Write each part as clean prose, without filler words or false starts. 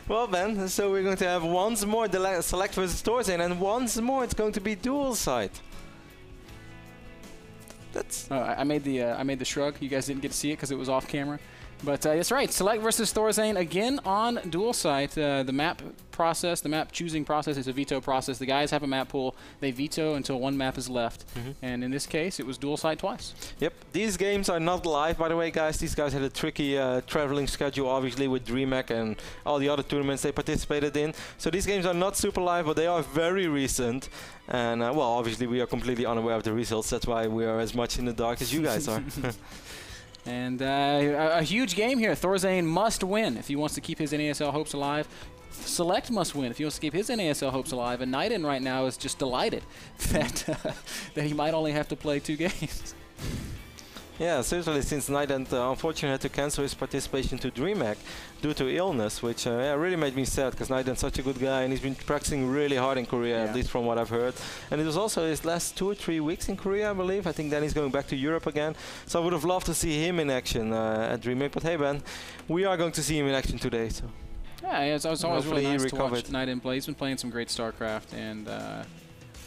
Well, Ben, so we're going to have once more the SeleCT versus ThorZaIN, and once more it's going to be dual side. That's. I made the shrug. You guys didn't get to see it because it was off camera. But that's right. SeleCT versus ThorZaIN again on dual site. The map process, the map choosing process is a veto process. The guys have a map pool. They veto until one map is left. And in this case, it was dual site twice. Yep. These games are not live, by the way, guys. These guys had a tricky traveling schedule, obviously, with DreamHack and all the other tournaments they participated in. So these games are not super live, but they are very recent. And, well, obviously, we are completely unaware of the results. That's why we are as much in the dark as you guys are. And a huge game here. ThorZaIN must win if he wants to keep his NASL hopes alive. SeleCT must win if he wants to keep his NASL hopes alive. And NightEnd right now is just delighted that that he might only have to play 2 games. Yeah, certainly, since NightEnd unfortunately had to cancel his participation to DreamHack due to illness, which yeah, really made me sad, because NightEnd's such a good guy and he's been practicing really hard in Korea, at least from what I've heard. And it was also his last 2 or 3 weeks in Korea, I believe. I think then he's going back to Europe again. So I would have loved to see him in action at DreamHack. But hey, Ben, we are going to see him in action today. So yeah, it's always really nice to watch NightEnd play. He's been playing some great Starcraft, and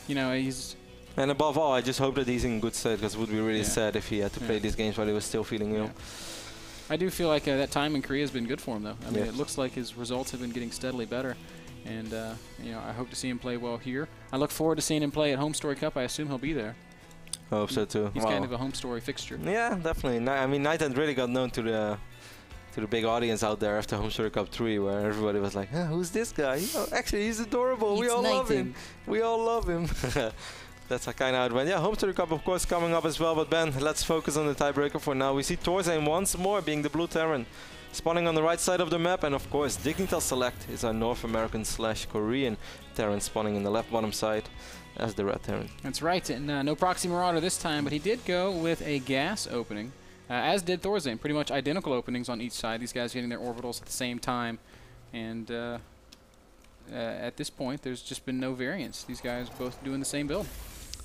you know, he's. And above all, I just hope that he's in good state, because it would be really sad if he had to play these games while he was still feeling ill. I do feel like that time in Korea has been good for him, though. I mean, it looks like his results have been getting steadily better. And, you know, I hope to see him play well here. I look forward to seeing him play at Home Story Cup. I assume he'll be there. I hope so, too. He's kind of a Home Story fixture. Yeah, definitely. I mean, NightEnd really got known to the big audience out there after Home Story Cup 3, where everybody was like, who's this guy? Oh, actually, he's adorable. We all love him. We all love him. That's kind of how it went. Yeah, Home Story Cup, of course, coming up as well. But Ben, let's focus on the tiebreaker for now. We see ThorZaIN once more being the blue Terran, spawning on the right side of the map. And of course, Dignitas SeleCT is our North American / Korean Terran, spawning in the left bottom side as the red Terran. That's right. And no Proxy Marauder this time, but he did go with a gas opening, as did ThorZaIN. Pretty much identical openings on each side. These guys getting their orbitals at the same time. And at this point, there's just been no variance. These guys both doing the same build.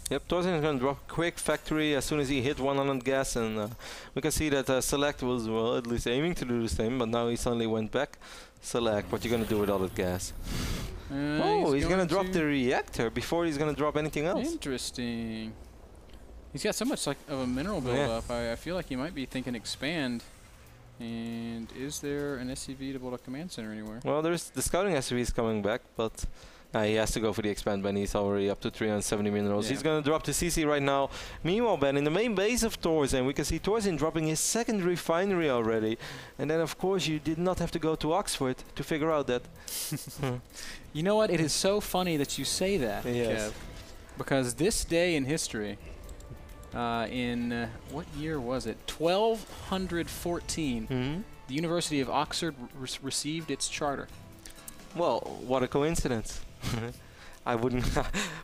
Yep, ThorZaIN is going to drop a quick factory as soon as he hit 100 gas, and we can see that SeleCT was, well, at least aiming to do the same, but now he suddenly went back. SeleCT, what you going to do with all that gas? Oh, he's going to drop the reactor before he's going to drop anything else. Interesting. He's got so much like of a mineral build-up. I feel like he might be thinking expand. And is there an SCV to build a command center anywhere? Well, there's the scouting SCV is coming back, but he has to go for the expand, Ben. He's already up to 370 minerals. He's going to drop to CC right now. Meanwhile, Ben, in the main base of ThorZaIN, we can see ThorZaIN dropping his second refinery already. And then, of course, you did not have to go to Oxford to figure out that. You know what? It is so funny that you say that, Kev. Because this day in history, in what year was it? 1214, the University of Oxford received its charter. Well, what a coincidence. I wouldn't.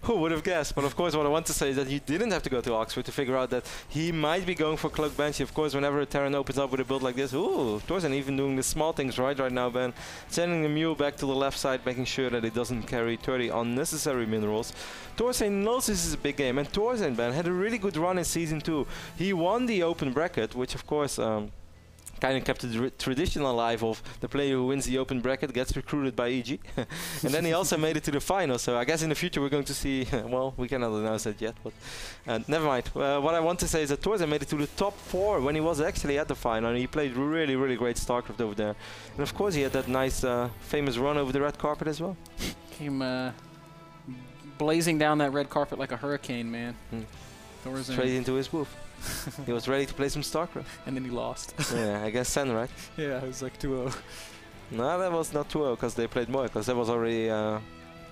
Who would have guessed? But of course, what I want to say is that he didn't have to go to Oxford to figure out that he might be going for Cloak Banshee. Of course, whenever a Terran opens up with a build like this, ooh, ThorZaIN even doing the small things right now, Ben. Sending the mule back to the left side, making sure that it doesn't carry 30 unnecessary minerals. ThorZaIN knows this is a big game, and ThorZaIN, Ben, had a really good run in Season 2. He won the open bracket, which of course kind of kept the tradition alive of the player who wins the open bracket gets recruited by EG. And then he also made it to the final. So I guess in the future we're going to see, well, we cannot announce that yet, but never mind. What I want to say is that ThorZaIN made it to the top 4 when he was actually at the final. And he played really, really great Starcraft over there. And of course he had that nice famous run over the red carpet as well. Came blazing down that red carpet like a hurricane, man. Straight into his booth. He was ready to play some Starcraft. And then he lost. Yeah, I guess Sen, right? Yeah, it was like 2-0. No, that was not 2-0 because they played more, because that was already, that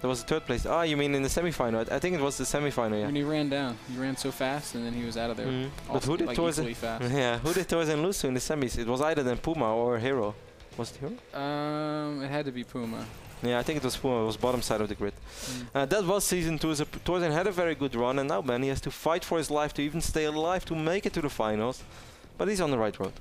was the 3rd place. Oh, you mean in the semi-final? I think it was the semi-final, yeah. When he ran down. He ran so fast and then he was out of there. But who did like ThorZaIN? Yeah, who did ThorZaIN lose to in the semis? It was either then Puma or Hero. Was it Hero? It had to be Puma. Yeah, I think it was Puma. It was bottom side of the grid. That was Season 2. So ThorZaIN had a very good run, and now, Ben, he has to fight for his life to even stay alive to make it to the finals. But he's on the right road.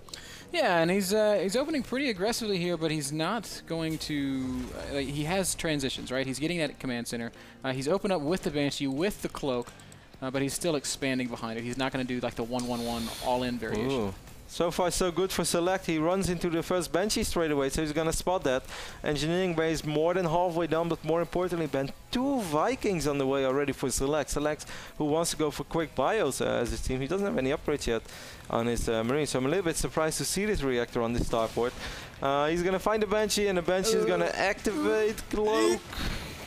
Yeah, and he's opening pretty aggressively here, but he's not going to... he has transitions, right? He's getting that command center. He's opened up with the Banshee, with the Cloak, but he's still expanding behind it. He's not going to do like the 1-1-1 all-in variation. Ooh. So far, so good for SeleCT. He runs into the first Banshee straight away, so he's going to spot that. Engineering base more than halfway done, but more importantly, Ben, 2 Vikings on the way already for SeleCT. SeleCT, who wants to go for quick bios as his team. He doesn't have any upgrades yet on his Marine, so I'm a little bit surprised to see this reactor on this starport. He's going to find the Banshee, and the Banshee is going to activate Cloak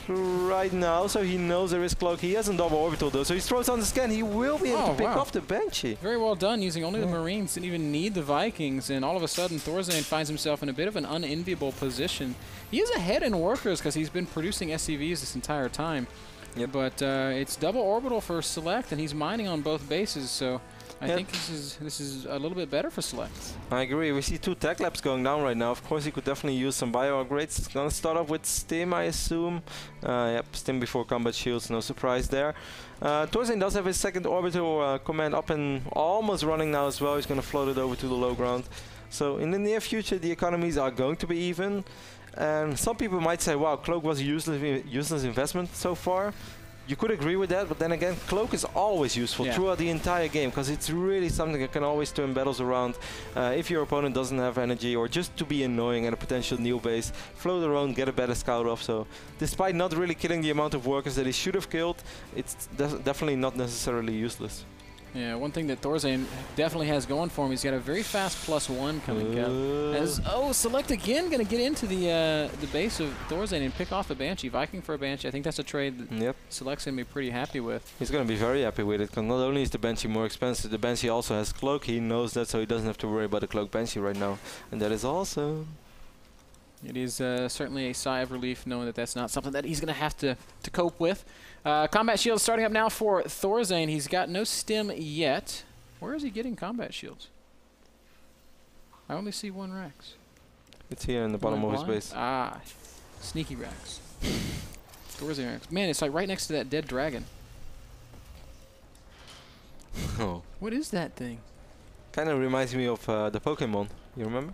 right now, so he knows there is Cloak. He hasn't double orbital though, so he throws on the scan. He will be able to pick off the Banshee. Very well done, using only the Marines. Didn't even need the Vikings, and all of a sudden ThorZaIN finds himself in a bit of an unenviable position. He is ahead in workers because he's been producing SCVs this entire time. Yep. But it's double orbital for SeleCT, and he's mining on both bases, so I think this is a little bit better for SeleCT. I agree. We see 2 tech labs going down right now. Of course, he could definitely use some bio upgrades. It's gonna start off with Stim, I assume. Yep, Stim before combat shields, no surprise there. ThorZaIN does have his second orbital command up and almost running now as well. He's gonna float it over to the low ground. So in the near future, the economies are going to be even. And some people might say, wow, Cloak was a useless investment so far. You could agree with that, but then again, Cloak is always useful throughout the entire game, because it's really something that can always turn battles around. If your opponent doesn't have energy, or just to be annoying at a potential Neo base, float around, get a better scout off. So despite not really killing the amount of workers that he should have killed, it's definitely not necessarily useless. Yeah, one thing that ThorZaIN definitely has going for him, he's got a very fast +1 coming up. SeleCT again going to get into the base of ThorZaIN and pick off a Banshee. Viking for a Banshee. I think that's a trade that SeleCT's going to be pretty happy with. He's going to be very happy with it, because not only is the Banshee more expensive, the Banshee also has Cloak. He knows that, so he doesn't have to worry about the Cloak Banshee right now. And that is awesome. It is certainly a sigh of relief knowing that that's not something that he's going to have to cope with. Combat shields starting up now for ThorZaIN. He's got no Stim yet. Where is he getting combat shields? I only see 1 Rex. It's here in the bottom of his base. Ah, sneaky Rex. ThorZaIN Rex. Man, it's like right next to that dead dragon. Oh. What is that thing? Kind of reminds me of the Pokemon. You remember?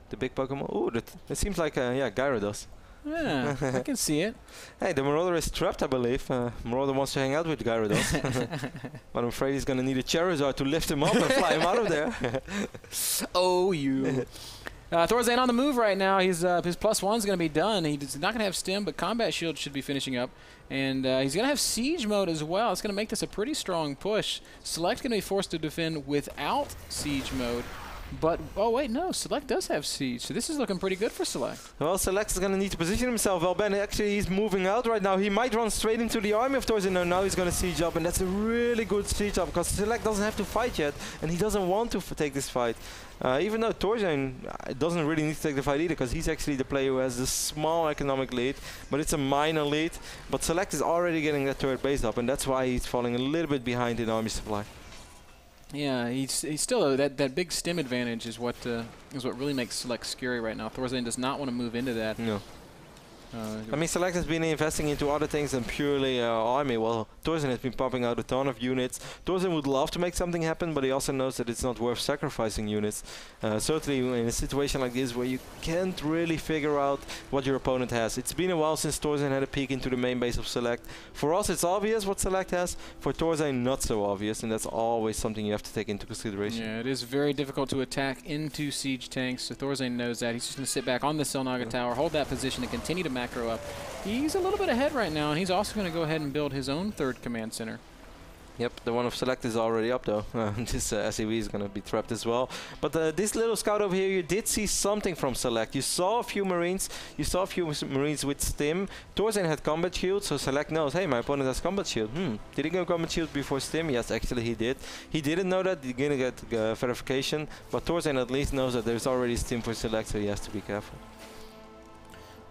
The big Pokemon. Oh, that seems like Gyarados. Yeah, I can see it. Hey, the Marauder is trapped, I believe. Marauder wants to hang out with Gyarados. But I'm afraid he's going to need a Charizard to lift him up and fly him out of there. Oh, you. ThorZaIN on the move right now. He's his +1's going to be done. He's not going to have Stim, but combat shield should be finishing up. And he's going to have siege mode as well. It's going to make this a pretty strong push. SeleCT's going to be forced to defend without siege mode. But, oh wait, no, SeleCT does have siege, so this is looking pretty good for SeleCT. Well, SeleCT is going to need to position himself well. Ben, actually, he's moving out right now. He might run straight into the army of ThorZaIN. No, now he's going to siege up, and that's a really good siege up, because SeleCT doesn't have to fight yet, and he doesn't want to take this fight. Even though ThorZaIN doesn't really need to take the fight either, because he's actually the player who has the small economic lead, but it's a minor lead. But SeleCT is already getting that third base up, and that's why he's falling a little bit behind in army supply. Yeah, he's still that big Stim advantage is what really makes SeleCT scary right now. ThorZaIN does not want to move into that. No. I mean, SeleCT has been investing into other things than purely army. Well, ThorZaIN has been popping out a ton of units. ThorZaIN would love to make something happen, but he also knows that it's not worth sacrificing units. Certainly in a situation like this where you can't really figure out what your opponent has. It's been a while since ThorZaIN had a peek into the main base of SeleCT. For us, it's obvious what SeleCT has. For ThorZaIN, not so obvious, and that's always something you have to take into consideration. Yeah, it is very difficult to attack into siege tanks, so ThorZaIN knows that. He's just going to sit back on the Selnaga tower, hold that position, and continue to macro up. He's a little bit ahead right now, and he's also going to go ahead and build his own third command center. Yep, the one of SeleCT is already up though. This SCV is going to be trapped as well. But this little scout over here, you did see something from SeleCT. You saw a few Marines. You saw a few Marines with Stim. ThorZaIN had combat shield, so SeleCT knows, hey, my opponent has combat shield. Did he go combat shield before Stim? Yes, actually he did. He didn't know that. He's going to get verification. But ThorZaIN at least knows that there's already Stim for SeleCT, so he has to be careful.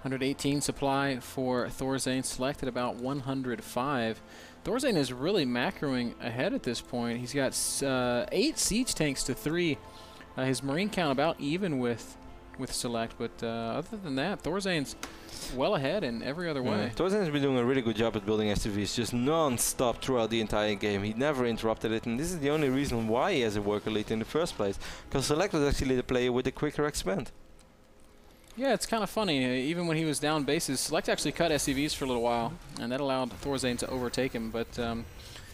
118 supply for ThorZaIN, SeleCT at about 105. ThorZaIN is really macroing ahead at this point. He's got 8 siege tanks to 3. His marine count about even with SeleCT, but other than that, ThorZaIN's well ahead in every other way. ThorZaIN has been doing a really good job at building SCVs, just non-stop throughout the entire game. He never interrupted it, and this is the only reason why he has a worker lead in the first place, because SeleCT was actually the player with the quicker expand. Yeah, it's kind of funny. Even when he was down bases, SeleCT actually cut SCVs for a little while, and that allowed ThorZaIN to overtake him. But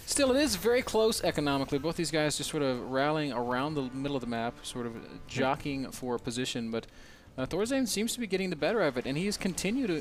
Still, it is very close economically. Both these guys just sort of rallying around the middle of the map, sort of jockeying for position. But ThorZaIN seems to be getting the better of it, and he is continuing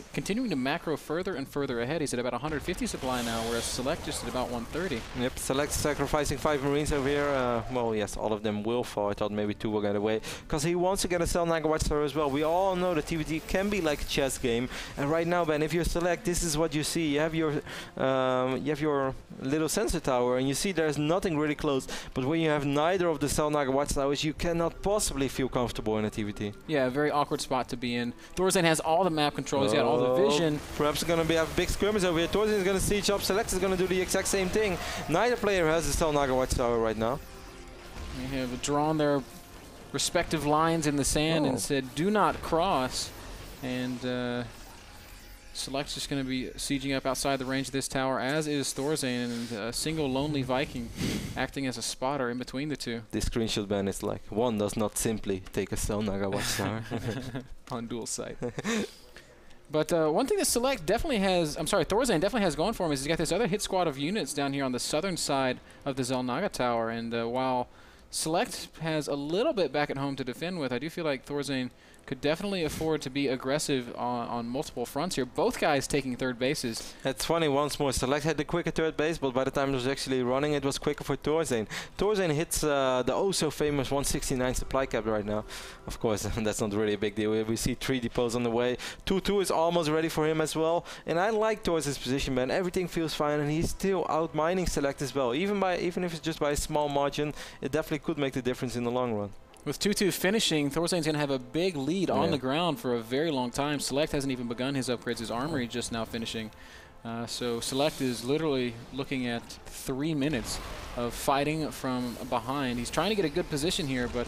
to macro further and further ahead. He's at about 150 supply now, whereas SeleCT just at about 130. Yep, SeleCT sacrificing 5 Marines over here. Well, yes, all of them will fall. I thought maybe 2 will get away, because he wants to get a Selnaga Watchtower as well. We all know that TVT can be like a chess game, and right now, Ben, if you're SeleCT, this is what you see. You have your little sensor tower, and you see there's nothing really close. But when you have neither of the Selnaga Watchtowers, you cannot possibly feel comfortable in a TVT. Yeah, very awkward spot to be in. ThorZaIN has all the map control. He's got all the vision. Perhaps going to be a big skirmish over here. ThorZaIN is going to siege up. SeleCT is going to do the exact same thing. Neither player has a Selnaga Watchtower right now. They have drawn their respective lines in the sand and said, do not cross. And SeleCT's just going to be sieging up outside the range of this tower, as is ThorZaIN, and a single lonely Viking acting as a spotter in between the two. This screenshot, Ben, is like, one does not simply take a Selnaga Watchtower. On dual site. But one thing that SeleCT definitely has, ThorZaIN definitely has going for him is he's got this other hit squad of units down here on the southern side of the Selnaga Tower, and while SeleCT has a little bit back at home to defend with, I do feel like ThorZaIN could definitely afford to be aggressive on multiple fronts here. Both guys taking third bases. It's funny, once more, SeleCT had the quicker third base, but by the time it was actually running, it was quicker for ThorZaIN. ThorZaIN hits the oh-so-famous 169 supply cap right now. Of course, that's not really a big deal. We see 3 depots on the way. 2-2 is almost ready for him as well. And I like ThorZaIN's position, man. Everything feels fine, and he's still out-mining SeleCT as well. Even if it's just by a small margin, it definitely could make the difference in the long run. With 2-2 finishing, ThorZaIN's going to have a big lead on the ground for a very long time. SeleCT hasn't even begun his upgrades. His armory just now finishing. So SeleCT is literally looking at 3 minutes of fighting from behind. He's trying to get a good position here, but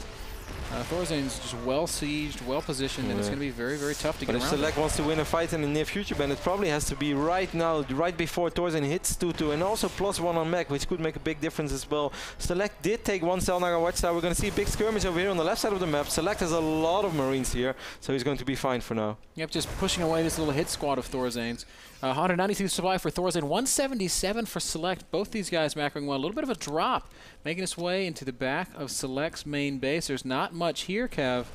ThorZaIN's just well sieged, well positioned, and it's going to be very, very tough to get around. But if SeleCT wants to win a fight in the near future, Ben, it probably has to be right now, right before ThorZaIN hits 2-2, and also +1 on mech, which could make a big difference as well. SeleCT did take 1 Selnaga Watchtower. We're going to see a big skirmish over here on the left side of the map. SeleCT has a lot of Marines here, so he's going to be fine for now. Yep, just pushing away this little hit squad of ThorZaIN's. 192 supply for ThorZaIN, 177 for SeleCT. Both these guys macroing well. A little bit of a drop, making its way into the back of SeleCT's main base. There's not much here, Kev.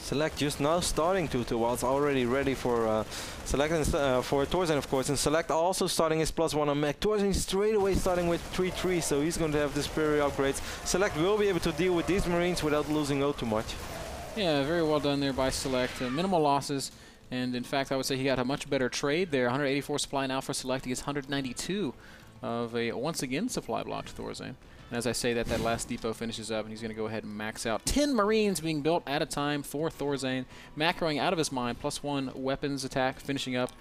SeleCT just now starting 2-2, while it's already ready for SeleCT and for ThorZaIN, of course. And SeleCT also starting his +1 on mech. ThorZaIN straight away starting with 3-3, so he's going to have the superior upgrades. SeleCT will be able to deal with these Marines without losing too much. Yeah, very well done there by SeleCT. Minimal losses. And in fact, I would say he got a much better trade there. 184 supply now for SeleCT. He gets 192 of a, once again, supply block to ThorZaIN. And as I say that, that last depot finishes up, and he's going to go ahead and max out. 10 Marines being built at a time for ThorZaIN. Macroing out of his mind. +1 weapons attack finishing up.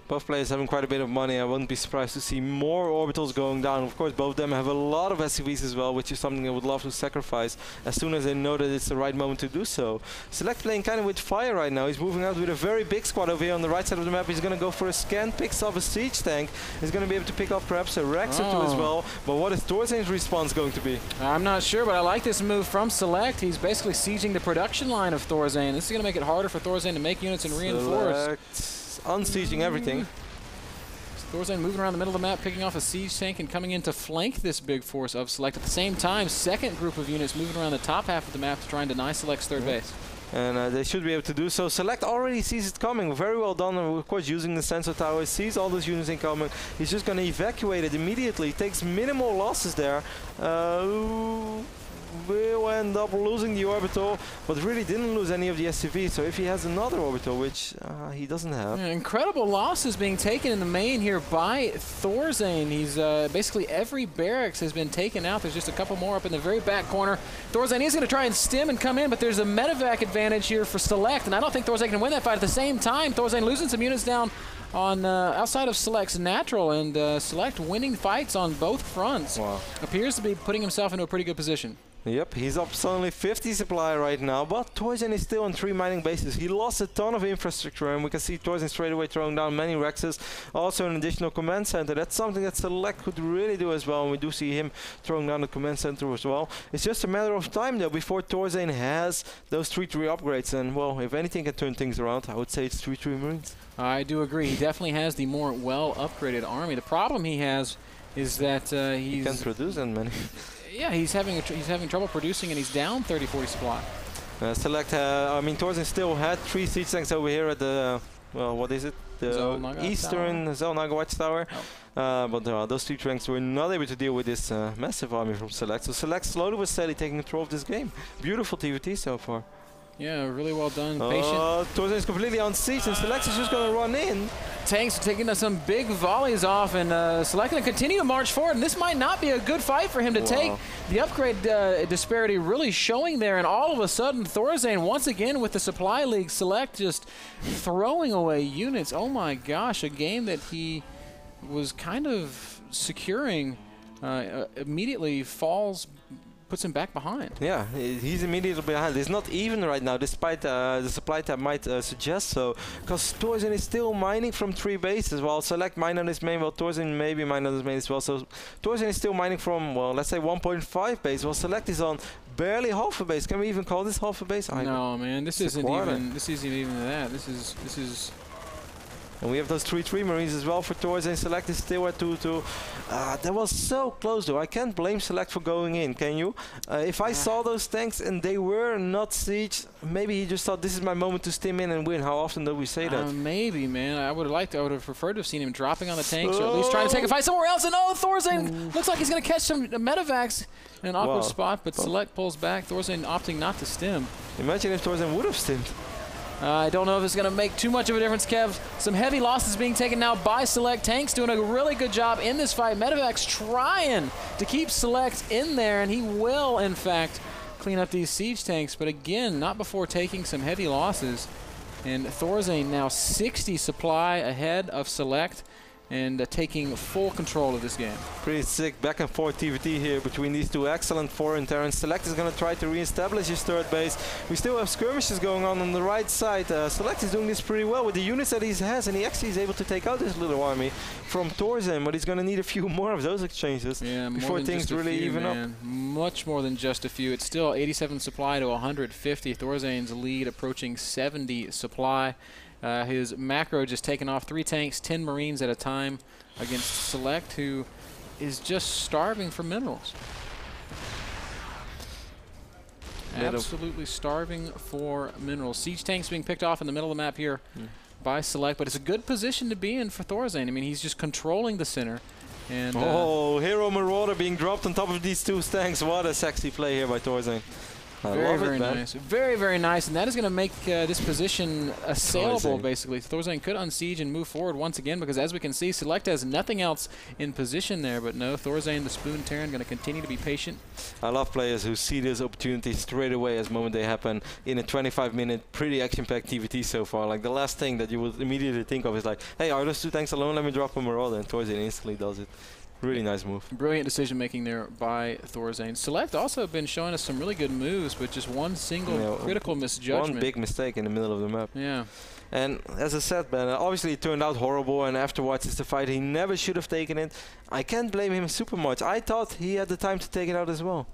Both players having quite a bit of money. I wouldn't be surprised to see more orbitals going down. Of course, both of them have a lot of SCVs as well, which is something I would love to sacrifice as soon as they know that it's the right moment to do so. SeleCT playing kind of with fire right now. He's moving out with a very big squad over here on the right side of the map. He's going to go for a scan, picks up a siege tank. He's going to be able to pick up perhaps a Rex or 2 as well. But what is ThorZaIN's response going to be? I'm not sure, but I like this move from SeleCT. He's basically sieging the production line of ThorZaIN. This is going to make it harder for ThorZaIN to make units and reinforce. Unsieging everything. ThorZaIN moving around the middle of the map, picking off a siege tank and coming in to flank this big force of SeleCT. At the same time, second group of units moving around the top half of the map to try and deny SeleCT's third base. And they should be able to do so. SeleCT already sees it coming. Very well done. And of course, using the sensor tower, sees all those units incoming. He's just going to evacuate it immediately. Takes minimal losses there. Will end up losing the orbital, but really didn't lose any of the SCVs. So if he has another orbital, which he doesn't have. Incredible losses being taken in the main here by ThorZaIN. He's basically every barracks has been taken out. There's just a couple more up in the very back corner. ThorZaIN is going to try and stem and come in, but there's a medevac advantage here for SeleCT, and I don't think ThorZaIN can win that fight. At the same time, ThorZaIN losing some units down on outside of SeleCT's natural, and SeleCT winning fights on both fronts. Wow. Appears to be putting himself into a pretty good position. Yep, he's up suddenly 50 supply right now, but ThorZaIN is still on 3 mining bases. He lost a ton of infrastructure, and we can see ThorZaIN straight away throwing down many Rexes. Also an additional command center. That's something that SeleCT could really do as well, and we do see him throwing down the command center as well. It's just a matter of time, though, before ThorZaIN has those 3-3 upgrades, and, well, if anything can turn things around, I would say it's 3-3 Marines. I do agree. He definitely has the more well-upgraded army. The problem he has is that he can't produce that many. Yeah, he's having trouble producing, and he's down 30-40 supply. Select, I mean, ThorZaIN still had 3 siege tanks over here at the, well, what is it? The Eastern Zelnaga Watchtower. Oh. But those 2 tanks were not able to deal with this massive army from Select. So Select slowly but steadily taking control of this game. Beautiful TVT so far. Yeah, really well done. Patient. ThorZaIN is completely on siege, and Select is just going to run in. Tanks are taking some big volleys off, and Select going to continue to march forward. And this might not be a good fight for him to take. The upgrade disparity really showing there, and all of a sudden, ThorZaIN once again with the supply league. Select just throwing away units. Oh my gosh, a game that he was kind of securing immediately puts him back behind. Yeah, he's immediately behind. It's not even right now, despite the supply tab might suggest so. Because ThorZaIN is still mining from 3 bases, while Select mine on his main, while ThorZaIN maybe mine on his main as well. So ThorZaIN is still mining from, well, let's say 1.5 base, while Select is on barely half a base. Can we even call this half a base? No, man, this isn't even. This isn't even that. This is. And we have those 3-3 Marines as well for ThorZaIN. Select is still at 2-2. That was so close though. I can't blame Select for going in, can you? If I saw those tanks and they were not siege, maybe he just thought this is my moment to stim in and win. How often do we say that? Maybe, man. I would have preferred to have seen him dropping on the tanks, or at least trying to take a fight somewhere else. And ThorZaIn looks like he's going to catch some medevacs in an awkward spot, but Select pulls back. ThorZaIn opting not to stim. Imagine if ThorZaIn would have stimmed. I don't know if it's going to make too much of a difference, Kev. Some heavy losses being taken now by Select. Tanks doing a really good job in this fight. Medevac's trying to keep Select in there, and he will, in fact, clean up these siege tanks. But again, not before taking some heavy losses. And ThorZaIN now 60 supply ahead of Select, and taking full control of this game. Pretty sick back and forth TVT here between these 2 excellent foreign Terrans. Select is going to try to re-establish his 3rd base. We still have skirmishes going on the right side. Select is doing this pretty well with the units that he has, and he actually is able to take out this little army from ThorZaIN, but he's going to need a few more of those exchanges before things really even up. Much more than just a few. It's still 87 supply to 150. ThorZaIN's lead approaching 70 supply. His macro just taking off 3 tanks, 10 Marines at a time against Select, who is just starving for minerals. Absolutely starving for minerals. Siege tanks being picked off in the middle of the map here by Select, but it's a good position to be in for ThorZaIN. I mean, he's just controlling the center. And Hero Marauder being dropped on top of these 2 tanks. What a sexy play here by ThorZaIN. Very nice. Very, very nice. And that is going to make this position assailable, basically. ThorZaIN could unsiege and move forward once again, because as we can see, Select has nothing else in position there. But no, ThorZaIN, the Spoon Terran, going to continue to be patient. I love players who see those opportunities straight away as the moment they happen in a 25-minute, pretty action-packed TVT so far. Like, the last thing that you would immediately think of is like, hey, are those 2 tanks alone? Let me drop a Marauder. And ThorZaIN instantly does it. Really nice move. Brilliant decision making there by ThorZaIN. Select also been showing us some really good moves, but just one single critical misjudgment. One big mistake in the middle of the map. Yeah. And as I said, man, obviously it turned out horrible, and afterwards it's the fight. He never should have taken it. I can't blame him super much. I thought he had the time to take it out as well.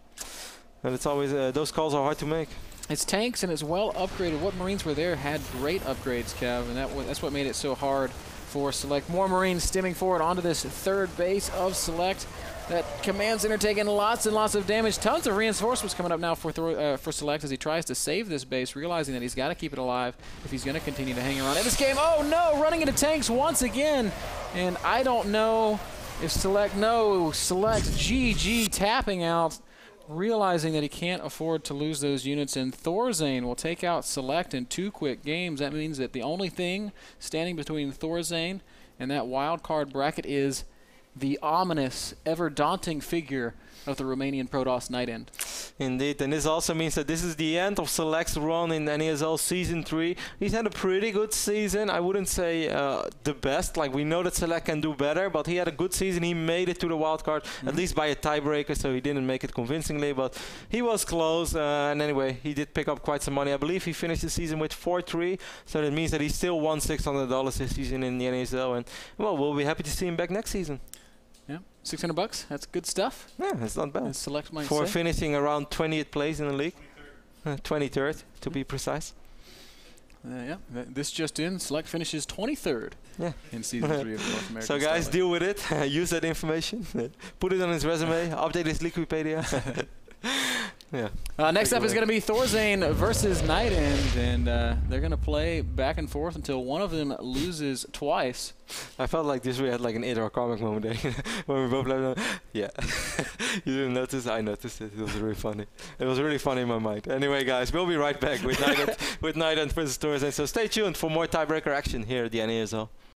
And it's always, those calls are hard to make. It's tanks and it's well upgraded. What Marines were there had great upgrades, Kev, and that's what made it so hard for Select. More Marines stemming forward onto this 3rd base of Select. That command center taking lots and lots of damage. Tons of reinforcements coming up now for Select as he tries to save this base, realizing that he's got to keep it alive if he's going to continue to hang around in this game. Oh no, running into tanks once again. And I don't know if Select GG tapping out, realizing that he can't afford to lose those units, and ThorZaIN will take out Select in 2 quick games. That means that the only thing standing between ThorZaIN and that wild card bracket is the ominous, ever-daunting figure of the Romanian Protoss Night End. Indeed, and this also means that this is the end of Select's run in NASL Season 3. He's had a pretty good season. I wouldn't say the best. Like, we know that Select can do better, but he had a good season. He made it to the wildcard, at least by a tiebreaker, so he didn't make it convincingly, but he was close. And anyway, he did pick up quite some money. I believe he finished the season with 4-3, so that means that he still won $600 this season in the NASL, and, well, we'll be happy to see him back next season. Yeah, $600. That's good stuff. Yeah, it's not bad. Select might for say. finishing around 20th place in the league, 23rd to be precise. Yeah, this just in. SeleCT finishes 23rd in Season 3 of North American So guys, Starlight. deal with it. Use that information. Put it on his resume. Update his Wikipedia. Next up is going to be ThorZaIN versus NightEnd, and they're going to play back and forth until one of them loses twice. I felt like this we had like an It or comic moment there when we both left. Yeah, you didn't notice. I noticed it. It was really funny. It was really funny in my mind. Anyway, guys, we'll be right back with NightEnd versus ThorZaIN. So stay tuned for more tiebreaker action here at the NASL.